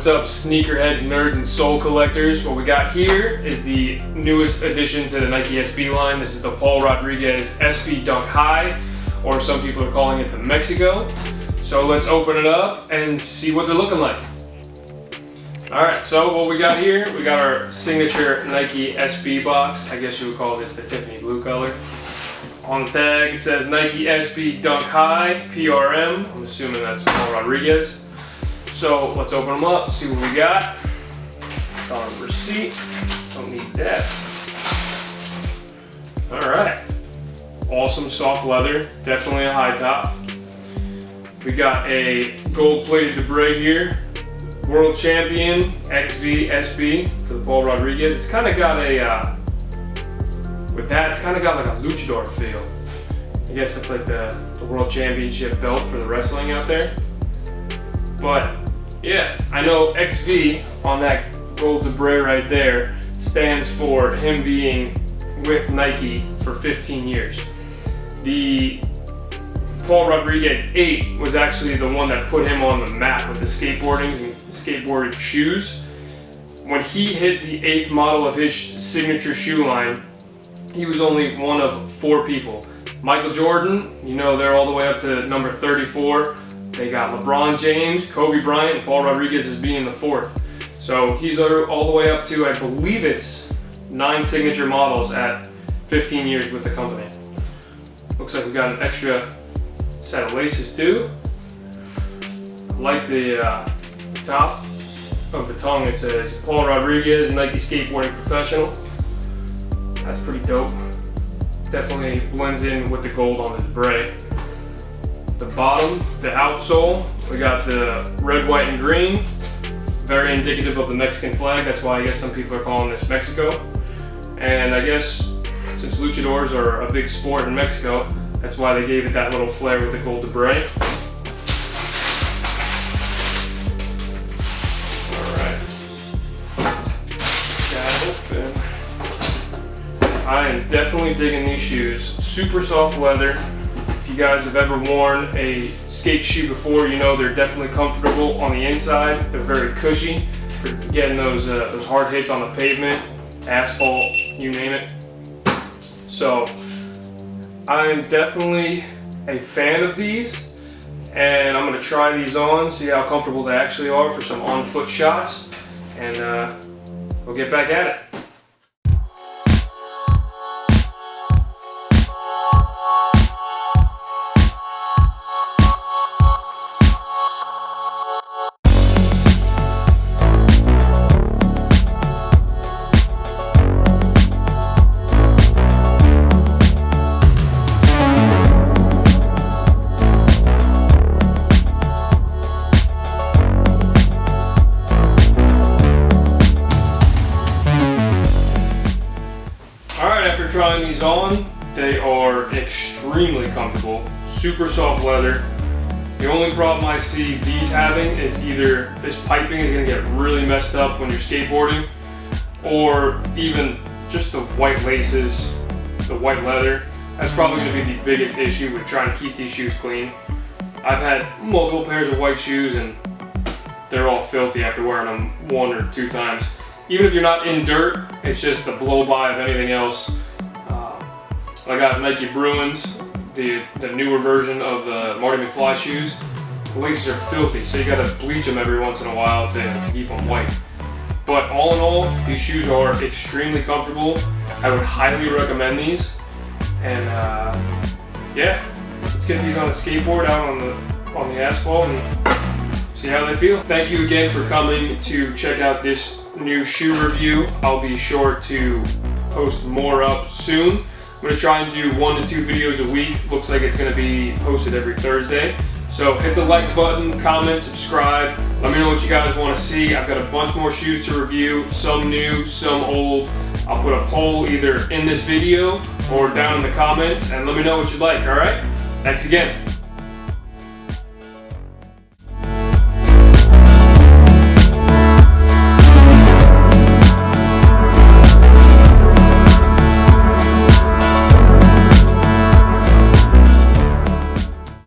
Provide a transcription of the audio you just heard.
What's up, sneakerheads, nerds, and soul collectors? What we got here is the newest addition to the Nike SB line. This is the Paul Rodriguez SB Dunk High, or some people are calling it the Mexico. So let's open it up and see what they're looking like. Alright, so what we got here, we got our signature Nike SB box. I guess you would call this the Tiffany blue color. On the tag it says Nike SB Dunk High, PRM. I'm assuming that's Paul Rodriguez. So let's open them up, see what we got. Got a receipt, don't need that. Alright, awesome soft leather, definitely a high top. We got a gold plated debris here. World Champion XV SB for the Paul Rodriguez. It's kind of got a, with that, it's kind of got like a luchador feel. I guess it's like the World Championship belt for the wrestling out there. But yeah, I know XV on that gold debris right there stands for him being with Nike for 15 years. The Paul Rodriguez 8 was actually the one that put him on the map with the skateboardings and skateboarded shoes. When he hit the 8th model of his signature shoe line, he was only one of 4 people. Michael Jordan, you know, they're all the way up to number 34. They got LeBron James, Kobe Bryant, and Paul Rodriguez as being the 4th. So he's all the way up to, I believe it's 9 signature models at 15 years with the company. Looks like we got an extra set of laces too. I like the top of the tongue. It says Paul Rodriguez, Nike Skateboarding Professional. That's pretty dope. Definitely blends in with the gold on the debris. The bottom, the outsole, we got the red, white, and green. Very indicative of the Mexican flag. That's why I guess some people are calling this Mexico. And I guess since luchadors are a big sport in Mexico, that's why they gave it that little flair with the gold debris. Alright. Got it open. I am definitely digging these shoes. Super soft leather. If you guys have ever worn a skate shoe before, you know they're definitely comfortable on the inside. They're very cushy for getting those hard hits on the pavement, asphalt, you name it. So I'm definitely a fan of these, and I'm going to try these on, see how comfortable they actually are for some on-foot shots, and we'll get back at it. After trying these on, they are extremely comfortable, super soft leather. The only problem I see these having is either this piping is going to get really messed up when you're skateboarding, or even just the white laces, the white leather. That's probably going to be the biggest issue with trying to keep these shoes clean. I've had multiple pairs of white shoes and they're all filthy after wearing them 1 or 2 times. Even if you're not in dirt, it's just the blow-by of anything else. I got Nike Bruins, the newer version of the Marty McFly shoes. The laces are filthy, so you gotta bleach them every once in a while to keep them white. But all in all, these shoes are extremely comfortable. I would highly recommend these. And yeah, let's get these on the skateboard out on the asphalt and see how they feel. Thank you again for coming to check out this new shoe review. I'll be sure to post more up soon. I'm going to try and do 1 to 2 videos a week. Looks like it's going to be posted every Thursday. So hit the like button, comment, subscribe. Let me know what you guys want to see. I've got a bunch more shoes to review, some new, some old. I'll put a poll either in this video or down in the comments, and let me know what you like, alright? Thanks again.